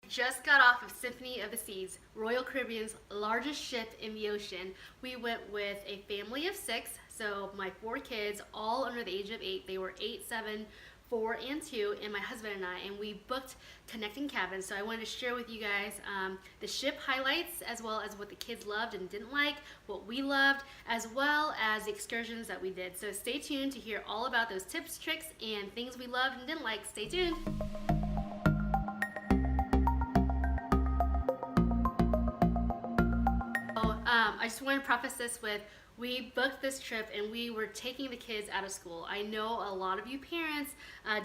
Just got off of Symphony of the Seas, Royal Caribbean's largest ship in the ocean. We went with a family of 6, so my 4 kids, all under the age of 8. They were 8, 7, 4, and 2, and my husband and I, and we booked connecting cabins. So I wanted to share with you guys the ship highlights, as well as what the kids loved and didn't like, what we loved, as well as the excursions that we did. So stay tuned to hear all about those tips, tricks, and things we loved and didn't like. Stay tuned. I just want to preface this with, we booked this trip and we were taking the kids out of school. I know a lot of you parents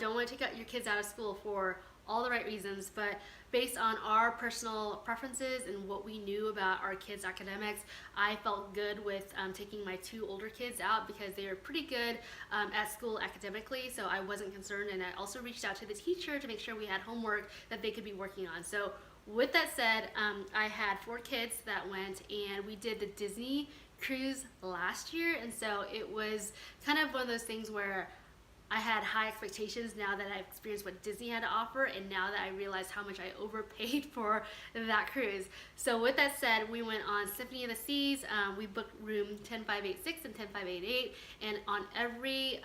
don't want to take your kids out of school for all the right reasons, but based on our personal preferences and what we knew about our kids' academics, I felt good with taking my 2 older kids out because they were pretty good at school academically, so I wasn't concerned. And I also reached out to the teacher to make sure we had homework that they could be working on. So with that said, I had 4 kids that went, and we did the Disney cruise last year, and so it was kind of one of those things where I had high expectations now that I've experienced what Disney had to offer, and now that I realized how much I overpaid for that cruise. So with that said, we went on Symphony of the Seas. We booked room 10586 and 10588, and on every,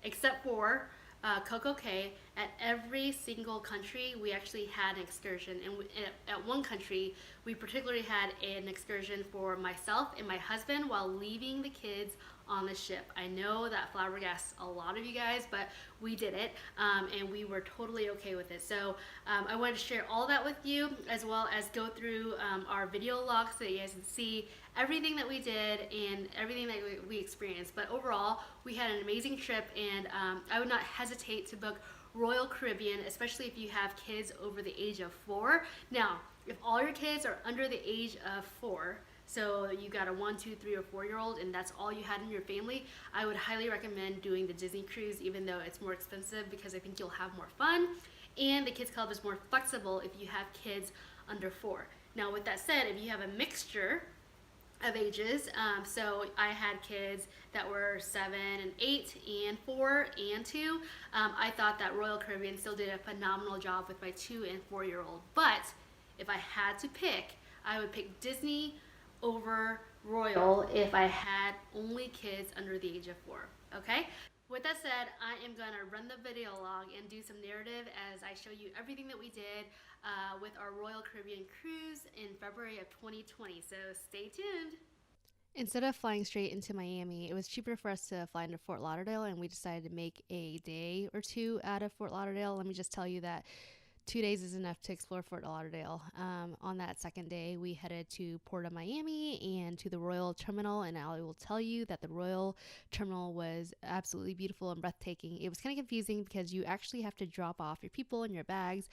except for CocoCay, at every single country we actually had an excursion. And at one country we particularly had an excursion for myself and my husband while leaving the kids on the ship. I know that flabbergasts a lot of you guys, but we did it, and we were totally okay with it. So I wanted to share all that with you, as well as go through our video log so that you guys can see everything that we did and everything that we experienced. But overall, we had an amazing trip, and I would not hesitate to book Royal Caribbean, especially if you have kids over the age of 4. Now, if all your kids are under the age of 4, so you got a 1, 2, 3, or 4-year-old, and that's all you had in your family, I would highly recommend doing the Disney cruise, even though it's more expensive, because I think you'll have more fun, and the kids club is more flexible if you have kids under 4. Now, with that said, if you have a mixture of ages, so I had kids that were 7 and 8 and 4 and 2, I thought that Royal Caribbean still did a phenomenal job with my 2 and 4-year-old. But if I had to pick, I would pick Disney over Royal if I had only kids under the age of 4. Okay? With that said, I am going to run the video log and do some narrative as I show you everything that we did with our Royal Caribbean cruise in February of 2020. So stay tuned. Instead of flying straight into Miami, it was cheaper for us to fly into Fort Lauderdale, and we decided to make a day or 2 out of Fort Lauderdale. Let me just tell you that 2 days is enough to explore Fort Lauderdale. On that second day, we headed to Port of Miami and to the Royal Terminal, and I will tell you that the Royal Terminal was absolutely beautiful and breathtaking. It was kind of confusing because you actually have to drop off your people and your bags,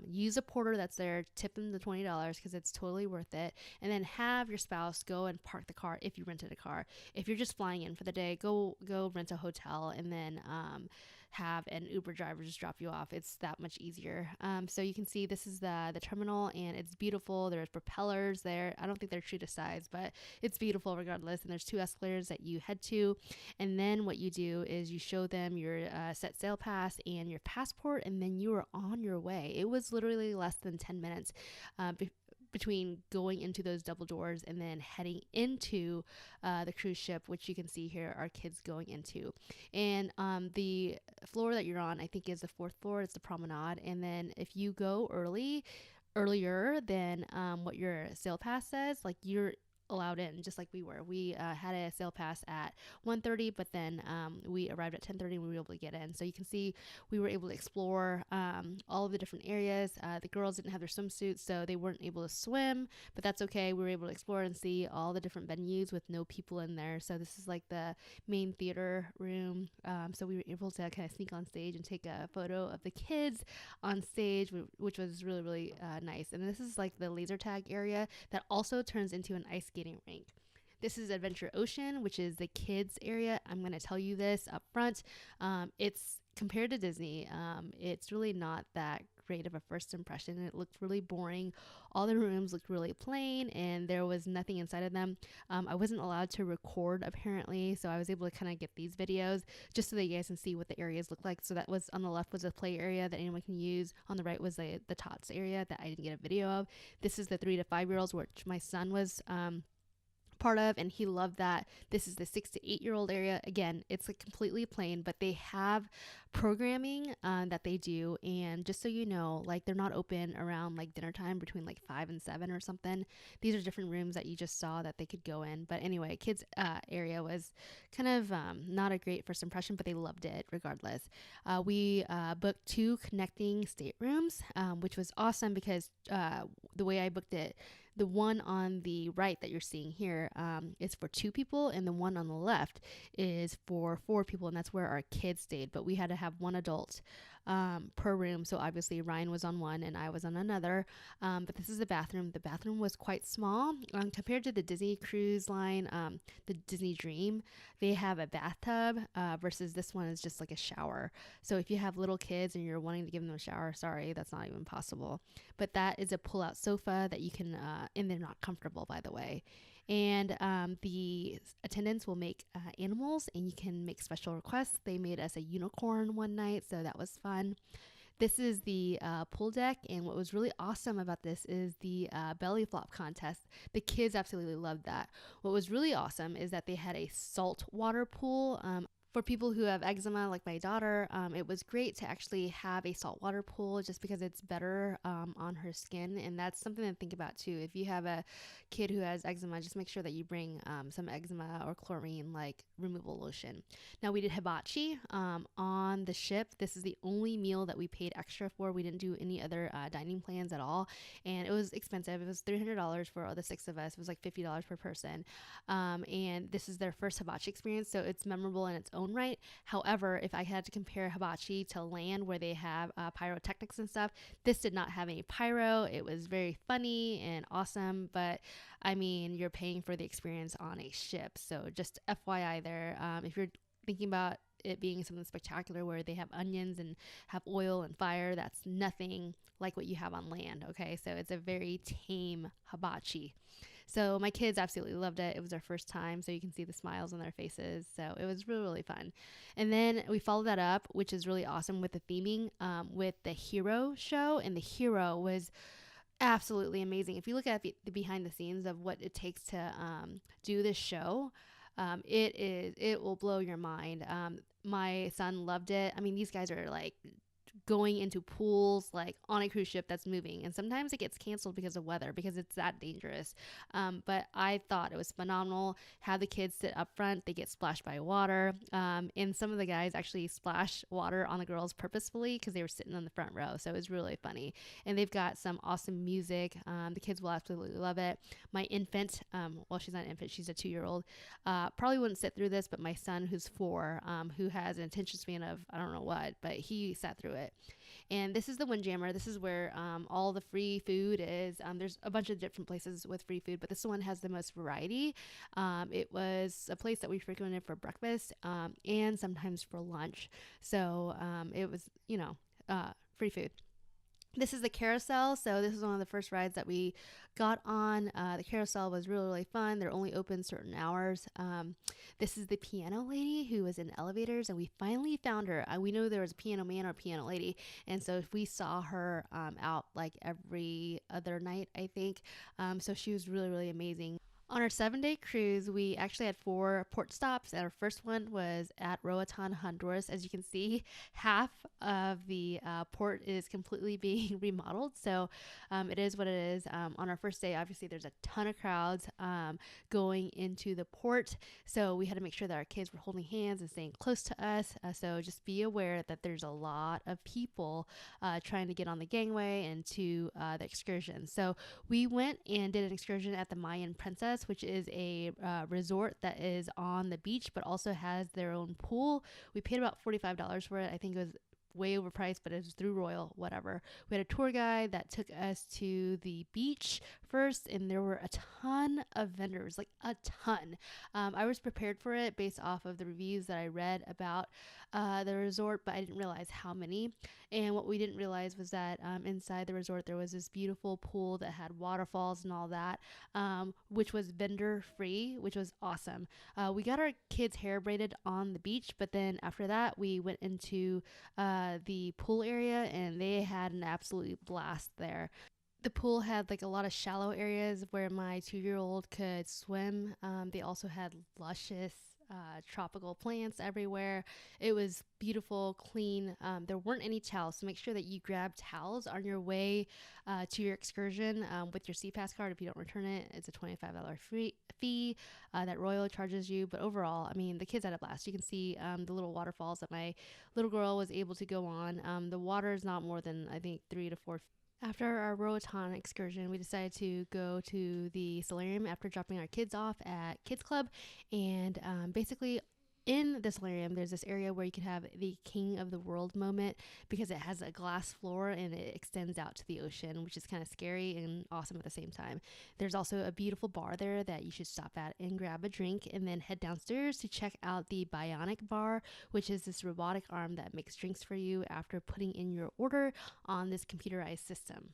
use a porter that's there, tip them the $20 because it's totally worth it, and then have your spouse go and park the car if you rented a car. If you're just flying in for the day, go rent a hotel, and then have an Uber driver just drop you off. It's that much easier. So you can see this is the terminal, and it's beautiful. There's propellers there. I don't think they're true to size, but it's beautiful regardless. And there's 2 escalators that you head to, and then what you do is you show them your set sail pass and your passport, and then you are on your way. It was literally less than 10 minutes between going into those double doors and then heading into the cruise ship, which you can see here our kids going into. And the floor that you're on, I think, is the 4th floor. It's the promenade. And then if you go earlier than what your sail pass says, like, you're allowed in, just like we were. We had a sail pass at 1:30, but then we arrived at 10:30 and we were able to get in. So you can see we were able to explore all of the different areas. The girls didn't have their swimsuits, so they weren't able to swim, but that's okay. We were able to explore and see all the different venues with no people in there. So this is like the main theater room. So we were able to kind of sneak on stage and take a photo of the kids on stage, which was really, really nice. And this is like the laser tag area that also turns into an ice skating rink. This is Adventure Ocean, which is the kids area. I'm going to tell you this up front. It's compared to Disney, it's really not that great of a first impression. It looked really boring. All the rooms looked really plain, and there was nothing inside of them. I wasn't allowed to record apparently, so I was able to kind of get these videos just so that you guys can see what the areas look like. So that was on the left was a play area that anyone can use. On the right was the tots area that I didn't get a video of. This is the 3 to 5 year olds, which my son was part of, and he loved that. This is the 6 to 8 year old area. Again, it's like completely plain, but they have programming that they do, and just so you know, like they're not open around like dinner time between like 5 and 7 or something. These are different rooms that you just saw that they could go in. But anyway, kids area was kind of not a great first impression, but they loved it regardless. We booked 2 connecting staterooms, which was awesome because the way I booked it, the one on the right that you're seeing here is for 2 people, and the one on the left is for 4 people, and that's where our kids stayed. But we had to have 1 adult per room, so obviously Ryan was on one and I was on another. But this is the bathroom. The bathroom was quite small compared to the Disney Cruise Line, the Disney Dream. They have a bathtub versus this one is just like a shower. So if you have little kids and you're wanting to give them a shower, sorry, that's not even possible. But that is a pull-out sofa that you can and they're not comfortable, by the way. And the attendants will make animals, and you can make special requests. They made us a unicorn one night, so that was fun. This is the pool deck, and what was really awesome about this is the belly flop contest. The kids absolutely loved that. What was really awesome is that they had a salt water pool. For people who have eczema like my daughter, it was great to actually have a saltwater pool just because it's better on her skin, and that's something to think about too. If you have a kid who has eczema, just make sure that you bring some eczema or chlorine like removal lotion. Now we did hibachi on the ship. This is the only meal that we paid extra for. We didn't do any other dining plans at all, and it was expensive. It was $300 for the 6 of us. It was like $50 per person, and this is their first hibachi experience, so it's memorable in its own right. However, if I had to compare hibachi to land where they have pyrotechnics and stuff, this did not have any pyro. It was very funny and awesome, but I mean, you're paying for the experience on a ship. So just FYI there, if you're thinking about it being something spectacular where they have onions and have oil and fire, that's nothing like what you have on land. Okay, so it's a very tame hibachi. So my kids absolutely loved it. It was their first time, so you can see the smiles on their faces. So it was really, really fun. And then we followed that up, which is really awesome, with the theming with the Hero show. And the Hero was absolutely amazing. If you look at the behind the scenes of what it takes to do this show, it will blow your mind. My son loved it. I mean, these guys are like going into pools like on a cruise ship that's moving, and sometimes it gets canceled because of weather because it's that dangerous. But I thought it was phenomenal. Have the kids sit up front, they get splashed by water, and some of the guys actually splash water on the girls purposefully because they were sitting on the front row, so it was really funny. And they've got some awesome music. The kids will absolutely love it. My infant, well, she's not an infant, she's a 2-year-old, probably wouldn't sit through this, but my son, who's 4, who has an attention span of I don't know what, but he sat through it. And this is the Windjammer. This is where all the free food is. There's a bunch of different places with free food, but this one has the most variety. It was a place that we frequented for breakfast and sometimes for lunch. So it was, free food. This is the carousel. So this is one of the first rides that we got on. The carousel was really, really fun. They're only open certain hours. This is the piano lady who was in elevators, and we finally found her. We knew there was a piano man or a piano lady, and so if we saw her out like every other night, I think. So she was really, really amazing. On our 7-day cruise, we actually had 4 port stops, and our first one was at Roatan, Honduras. As you can see, half of the port is completely being remodeled, so it is what it is. On our first day, obviously, there's a ton of crowds going into the port, so we had to make sure that our kids were holding hands and staying close to us. So just be aware that there's a lot of people trying to get on the gangway and to the excursion. So we went and did an excursion at the Mayan Princess, which is a resort that is on the beach but also has their own pool. We paid about $45 for it. I think it was way overpriced, but it was through Royal, whatever. We had a tour guide that took us to the beach first, and there were a ton of vendors, like a ton. I was prepared for it based off of the reviews that I read about the resort, but I didn't realize how many. And what we didn't realize was that inside the resort there was this beautiful pool that had waterfalls and all that, which was vendor free, which was awesome. We got our kids' hair braided on the beach, but then after that we went into the pool area, and they had an absolute blast there. The pool had like a lot of shallow areas where my 2-year-old could swim. They also had luscious tropical plants everywhere. It was beautiful, clean. There weren't any towels, so make sure that you grab towels on your way to your excursion with your CPAS card. If you don't return it, it's a $25 fee that Royal charges you. But overall, I mean, the kids had a blast. You can see the little waterfalls that my little girl was able to go on. The water is not more than, I think, 3 to 4 feet. After our Roatan excursion, we decided to go to the solarium after dropping our kids off at Kids Club. And basically, in the solarium, there's this area where you can have the king of the world moment because it has a glass floor and it extends out to the ocean, which is kind of scary and awesome at the same time. There's also a beautiful bar there that you should stop at and grab a drink, and then head downstairs to check out the Bionic Bar, which is this robotic arm that makes drinks for you after putting in your order on this computerized system.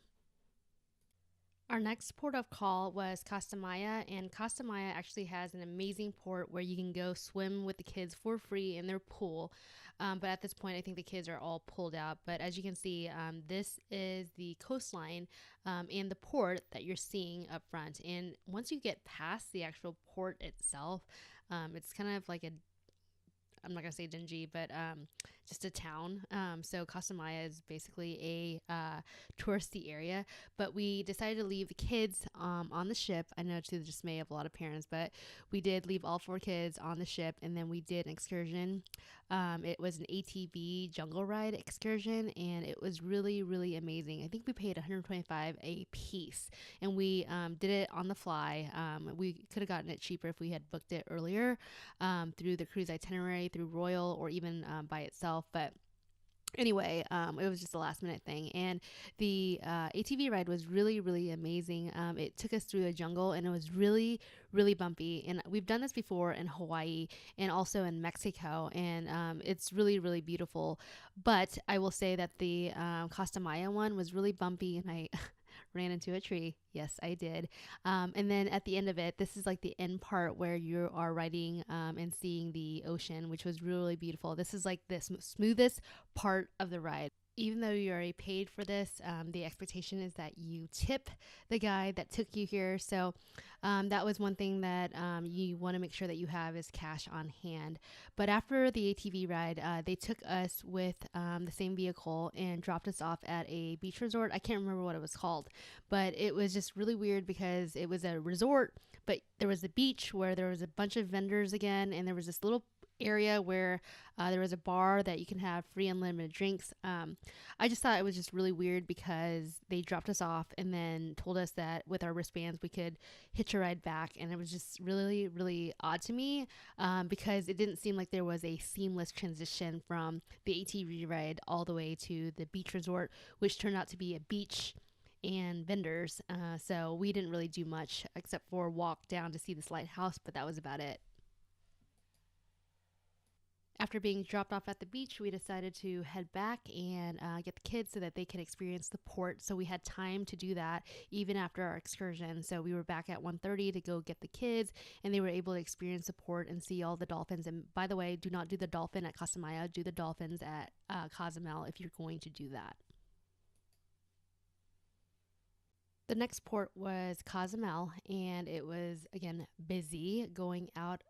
Our next port of call was Costa Maya, and Costa Maya actually has an amazing port where you can go swim with the kids for free in their pool. But at this point, I think the kids are all pulled out. But as you can see, this is the coastline and the port that you're seeing up front. And once you get past the actual port itself, it's kind of like I'm not going to say dingy, but just a town. So Costa Maya is basically a touristy area, but we decided to leave the kids on the ship. I know, to the dismay of a lot of parents, but we did leave all 4 kids on the ship, and then we did an excursion. It was an ATV jungle ride excursion, and it was really, really amazing. I think we paid $125 a piece, and we did it on the fly. We could have gotten it cheaper if we had booked it earlier through the cruise itinerary, through Royal, or even by itself. But anyway, it was just a last minute thing, and the ATV ride was really, really amazing. It took us through the jungle, and it was really, really bumpy, and we've done this before in Hawaii and also in Mexico, and it's really, really beautiful. But I will say that the Costa Maya one was really bumpy, and I ran into a tree. Yes, I did. And then at the end of it, this is like the end part where you are riding and seeing the ocean, which was really beautiful. This is like the smoothest part of the ride. Even though you already paid for this, the expectation is that you tip the guy that took you here. So that was one thing that you want to make sure that you have is cash on hand. But after the ATV ride, they took us with the same vehicle and dropped us off at a beach resort. I can't remember what it was called, but it was just really weird because it was a resort, but there was a beach where there was a bunch of vendors again, and there was this little area where there was a bar that you can have free unlimited drinks. I just thought it was just really weird because they dropped us off and then told us that with our wristbands we could hitch a ride back, and it was just really, really odd to me because it didn't seem like there was a seamless transition from the ATV ride all the way to the beach resort, which turned out to be a beach and vendors. So we didn't really do much except for walk down to see this lighthouse, but that was about it. After being dropped off at the beach, we decided to head back and get the kids so that they could experience the port. So we had time to do that even after our excursion. So we were back at 1:30 to go get the kids, and they were able to experience the port and see all the dolphins. And by the way, do not do the dolphin at Costa Maya. Do the dolphins at Cozumel if you're going to do that. The next port was Cozumel, and it was, again, busy going out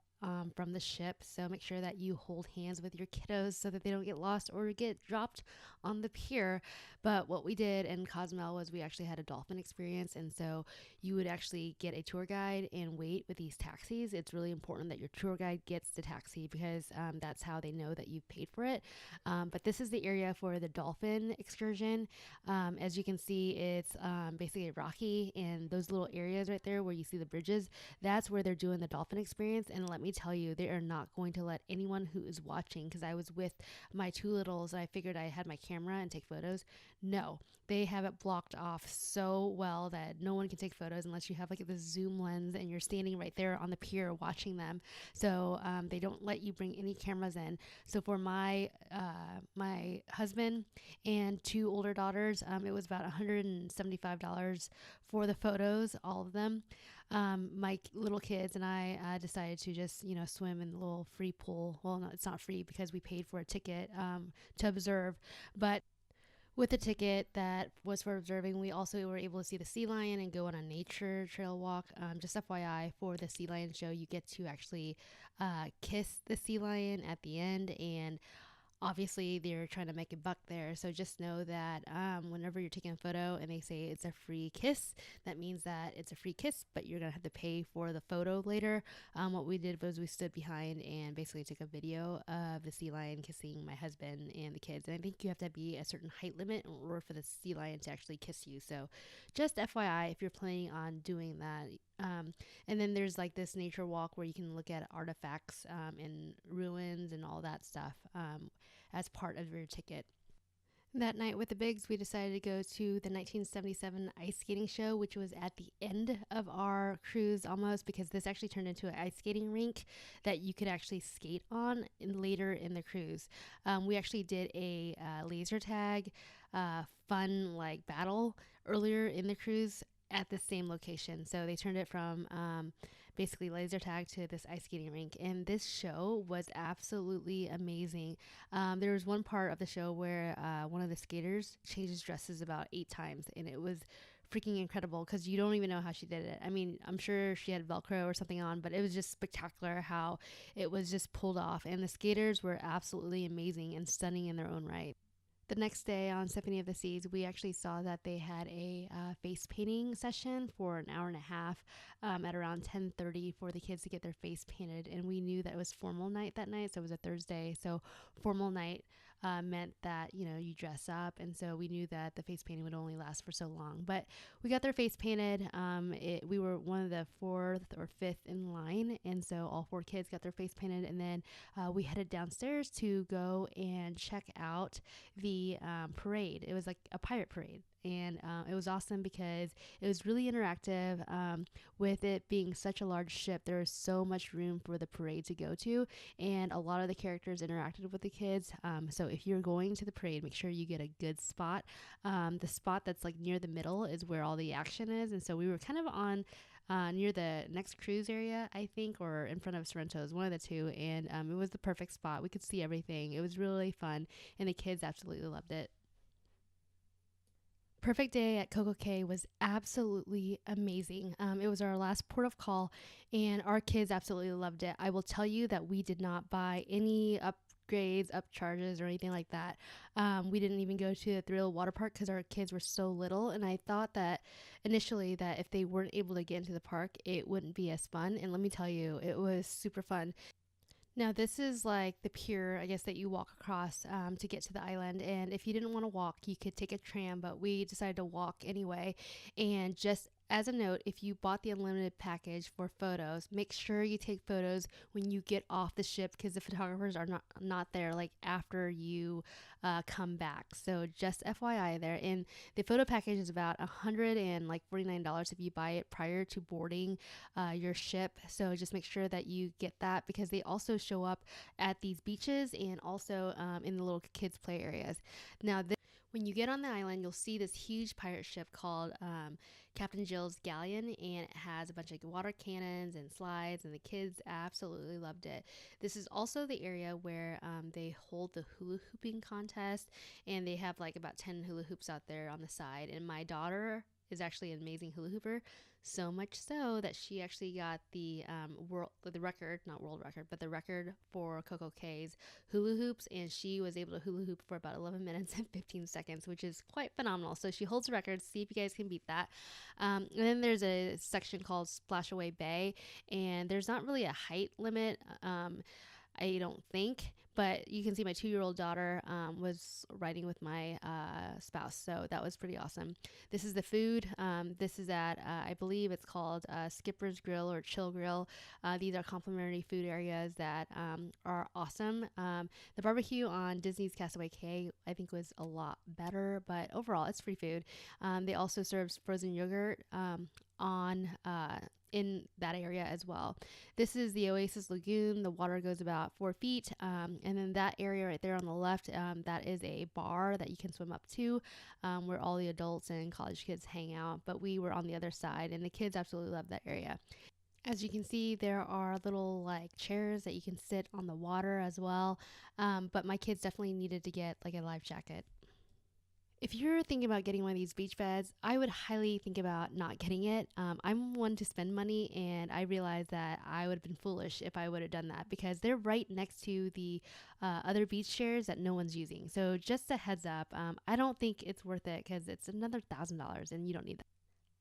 from the ship. So make sure that you hold hands with your kiddos so that they don't get lost or get dropped on the pier. But what we did in Cozumel was we actually had a dolphin experience. And so you would actually get a tour guide and wait with these taxis. It's really important that your tour guide gets the taxi because that's how they know that you've paid for it. But this is the area for the dolphin excursion. As you can see, it's basically rocky, and those little areas right there where you see the bridges, that's where they're doing the dolphin experience. And let me tell you, they are not going to let anyone who is watching, because I was with my 2 littles and I figured I had my camera and take photos. No, they have it blocked off so well that no one can take photos unless you have like this zoom lens and you're standing right there on the pier watching them. So they don't let you bring any cameras in. So for my husband and two older daughters, it was about $175 for the photos, all of them. My little kids and I decided to just, swim in the little free pool. Well, no, it's not free because we paid for a ticket to observe, but with the ticket that was for observing, we also were able to see the sea lion and go on a nature trail walk. Just FYI, for the sea lion show, you get to actually kiss the sea lion at the end, and obviously they're trying to make a buck there. So just know that whenever you're taking a photo and they say it's a free kiss, that means that it's a free kiss, but you're going to have to pay for the photo later. What we did was we stood behind and basically took a video of the sea lion kissing my husband and the kids. And I think you have to be a certain height limit in order for the sea lion to actually kiss you. So just FYI, if you're planning on doing that. And then there's like this nature walk where you can look at artifacts and ruins and all that stuff as part of your ticket. That night with the Bigs, we decided to go to the 1977 ice skating show, which was at the end of our cruise almost, because this actually turned into an ice skating rink that you could actually skate on later in the cruise. We actually did a laser tag fun like battle earlier in the cruise at the same location. So they turned it from basically laser tag to this ice skating rink. And this show was absolutely amazing. There was one part of the show where one of the skaters changes dresses about 8 times, and it was freaking incredible because you don't even know how she did it. I mean, I'm sure she had Velcro or something on, but it was just spectacular how it was just pulled off. And the skaters were absolutely amazing and stunning in their own right. The next day on Symphony of the Seas, we actually saw that they had a face painting session for an hour and a half at around 10:30 for the kids to get their face painted. And we knew that it was formal night that night, so it was a Thursday. So formal night meant that, you dress up. And so we knew that the face painting would only last for so long. But we got their face painted. We were one of the 4th or 5th in line. And so all 4 kids got their face painted. And then we headed downstairs to go and check out the parade. It was like a pirate parade, and it was awesome because it was really interactive. With it being such a large ship, there was so much room for the parade to go to, and a lot of the characters interacted with the kids. So if you're going to the parade, make sure you get a good spot. The spot that's like near the middle is where all the action is, and so we were kind of on near the next cruise area, I think, or in front of Sorrento's, one of the two, and it was the perfect spot. We could see everything. It was really fun, and the kids absolutely loved it. Perfect day at CocoCay was absolutely amazing. It was our last port of call, and our kids absolutely loved it. I will tell you that we did not buy any upgrades, up charges, or anything like that. We didn't even go to the Thrill Water Park because our kids were so little, and I thought that initially that if they weren't able to get into the park, it wouldn't be as fun. And let me tell you, it was super fun. Now, this is like the pier, I guess, that you walk across to get to the island. And if you didn't want to walk, you could take a tram, but we decided to walk anyway. And just as a note, if you bought the unlimited package for photos, make sure you take photos when you get off the ship because the photographers are not there like after you come back. So just FYI there. And the photo package is about $149 if you buy it prior to boarding your ship. So just make sure that you get that because they also show up at these beaches and also in the little kids play areas. Now, when you get on the island, you'll see this huge pirate ship called Captain Jill's Galleon, and it has a bunch of water cannons and slides, and the kids absolutely loved it. This is also the area where they hold the hula hooping contest, and they have like about 10 hula hoops out there on the side, and my daughter is actually an amazing hula hooper, so much so that she actually got the world record, but the record for CocoCay's hula hoops, and she was able to hula hoop for about 11 minutes and 15 seconds, which is quite phenomenal. So she holds records. See if you guys can beat that. And then there's a section called Splashaway Bay, and there's not really a height limit. I don't think, but you can see my 2-year-old daughter was riding with my spouse, so that was pretty awesome. This is the food. This is at I believe it's called Skipper's Grill or Chill Grill. These are complimentary food areas that are awesome. The barbecue on Disney's Castaway Cay I think was a lot better, but overall it's free food. They also serve frozen yogurt on in that area as well. This is the Oasis Lagoon. The water goes about 4 feet, and then that area right there on the left, that is a bar that you can swim up to, where all the adults and college kids hang out. But we were on the other side, and the kids absolutely love that area. As you can see, there are little like chairs that you can sit on the water as well. But my kids definitely needed to get like a life jacket. If you're thinking about getting one of these beach beds, I would highly think about not getting it. I'm one to spend money, and I realized that I would have been foolish if I would have done that because they're right next to the other beach chairs that no one's using. So just a heads up, I don't think it's worth it because it's another $1,000 and you don't need that.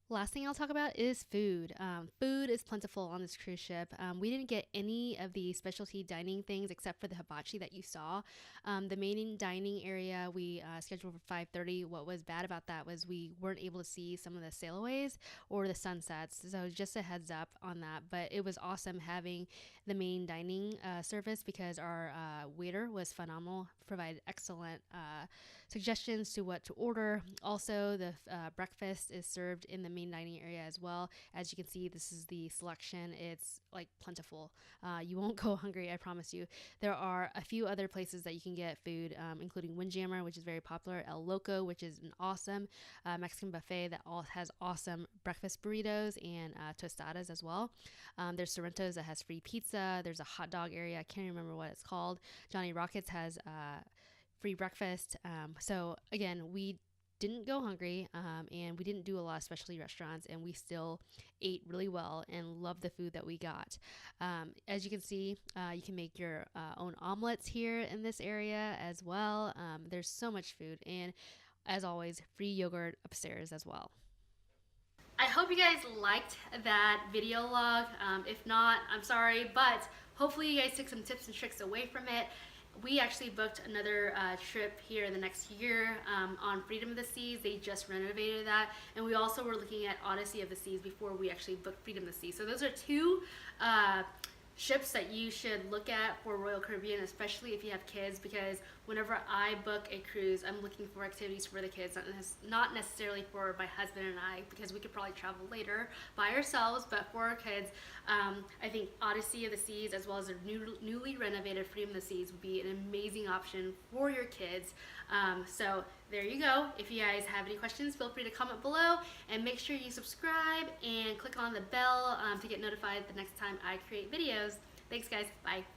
Last thing I'll talk about is food. Food is plentiful on this cruise ship. We didn't get any of the specialty dining things except for the hibachi that you saw. The main dining area we scheduled for 5:30. What was bad about that was we weren't able to see some of the sailaways or the sunsets. So just a heads up on that. But it was awesome having the main dining service because our waiter was phenomenal, provided excellent suggestions to what to order. Also, the breakfast is served in the main dining area as well. As you can see, this is the selection. It's like plentiful. You won't go hungry, I promise you. There are a few other places that you can get food, including Windjammer, which is very popular, El Loco, which is an awesome Mexican buffet that has awesome breakfast burritos and tostadas as well. There's Sorrento's that has free pizza. There's a hot dog area. I can't remember what it's called. Johnny Rockets has free breakfast. So again, we didn't go hungry, and we didn't do a lot of specialty restaurants, and we still ate really well and loved the food that we got. As you can see, you can make your own omelets here in this area as well. There's so much food, and as always, free yogurt upstairs as well. I hope you guys liked that video log. If not, I'm sorry, but hopefully you guys took some tips and tricks away from it. We actually booked another trip here in the next year on Freedom of the Seas. They just renovated that. And we also were looking at Odyssey of the Seas before we actually booked Freedom of the Seas. So those are two ships that you should look at for Royal Caribbean, especially if you have kids, because whenever I book a cruise, I'm looking for activities for the kids, not necessarily for my husband and I, because we could probably travel later by ourselves, but for our kids, I think Odyssey of the Seas, as well as their newly renovated Freedom of the Seas, would be an amazing option for your kids. So there you go. If you guys have any questions, feel free to comment below, and make sure you subscribe and click on the bell to get notified the next time I create videos. Thanks guys, bye.